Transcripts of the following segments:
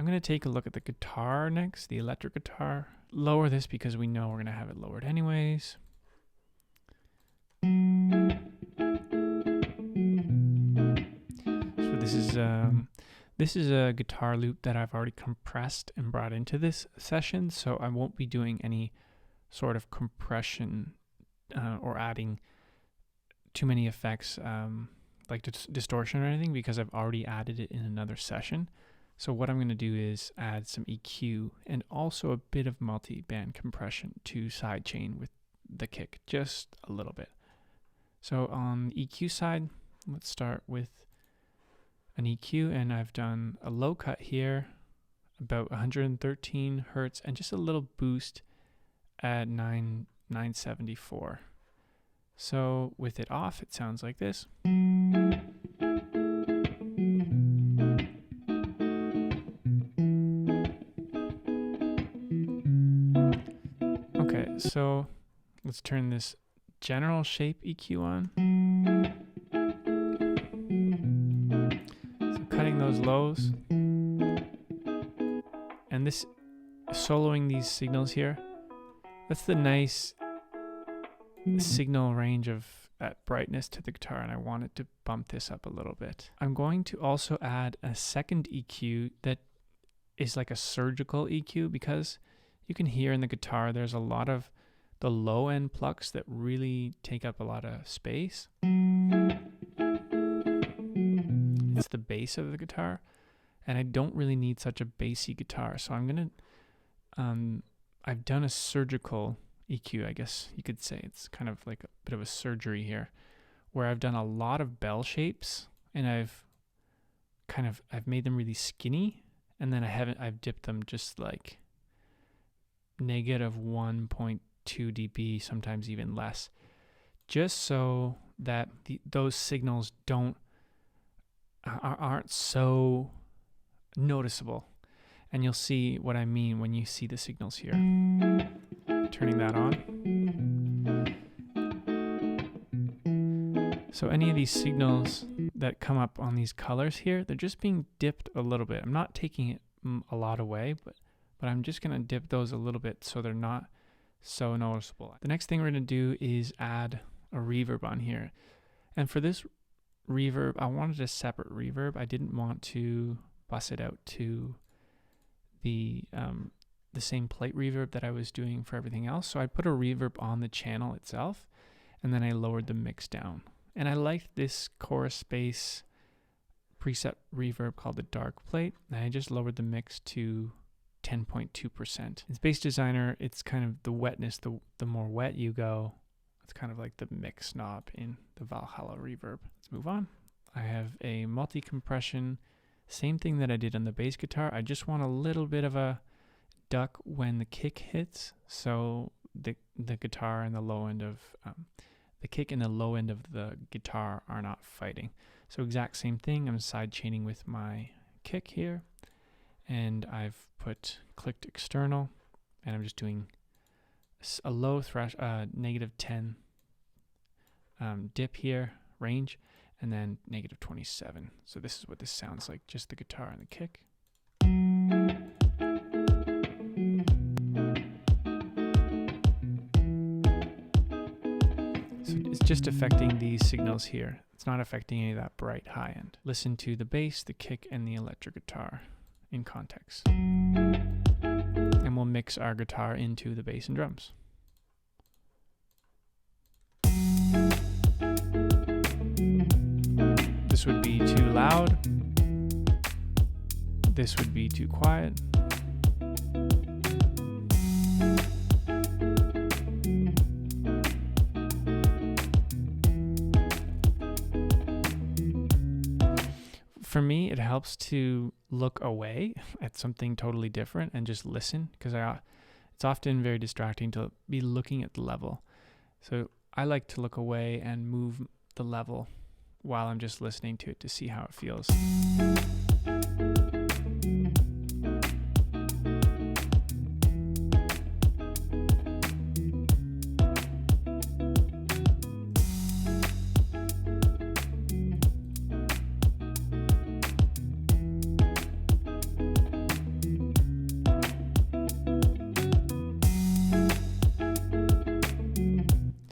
I'm going to take a look at the guitar next, the electric guitar. Lower this because we know we're going to have it lowered anyways. So this is a guitar loop that I've already compressed and brought into this session, so I won't be doing any sort of compression or adding too many effects like distortion or anything, because I've already added it in another session. So what I'm going to do is add some EQ and also a bit of multi-band compression to sidechain with the kick, just a little bit. So on the EQ side, let's start with an EQ, and I've done a low cut here, about 113 hertz, and just a little boost at 974. So with it off, it sounds like this. Okay, so let's turn this general shape EQ on. So cutting those lows. And this soloing these signals here, that's the nice signal range of that brightness to the guitar, and I wanted to bump this up a little bit. I'm going to also add a second EQ that is like a surgical EQ, because you can hear in the guitar there's a lot of the low end plucks that really take up a lot of space. It's the bass of the guitar, and I don't really need such a bassy guitar, so I'm gonna I've done a surgical EQ, I guess you could say. It's kind of like a bit of a surgery here, where I've done a lot of bell shapes, and I've made them really skinny, and then I've dipped them just like negative 1.2 dB, sometimes even less, just so that those signals aren't so noticeable. And you'll see what I mean when you see the signals here. Turning that on. So any of these signals that come up on these colors here, they're just being dipped a little bit. I'm not taking it a lot away, but I'm just going to dip those a little bit so they're not so noticeable. The next thing we're going to do is add a reverb on here. And for this reverb, I wanted a separate reverb. I didn't want to bus it out to the same plate reverb that I was doing for everything else. So I put a reverb on the channel itself, and then I lowered the mix down. And I liked this chorus space preset reverb called the dark plate, and I just lowered the mix to 10.2%. In Space Designer, it's kind of the wetness, the more wet you go, it's kind of like the mix knob in the Valhalla reverb. Let's move on. I have a multi-compression, same thing that I did on the bass guitar. I just want a little bit of a duck when the kick hits, so the guitar and the low end of the kick and the low end of the guitar are not fighting. So exact same thing. I'm side chaining with my kick here, and I've clicked external, and I'm just doing a low thresh, negative 10 dip here, range, and then negative 27. So this is what this sounds like, just the guitar and the kick. So it's just affecting these signals here. It's not affecting any of that bright high end. Listen to the bass, the kick, and the electric guitar in context. And we'll mix our guitar into the bass and drums. This would be too loud. This would be too quiet. For me, it helps to look away at something totally different and just listen, because it's often very distracting to be looking at the level. So I like to look away and move the level while I'm just listening to it to see how it feels.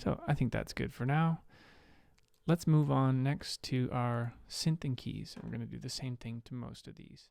So I think that's good for now. Let's move on next to our synth and keys. We're going to do the same thing to most of these.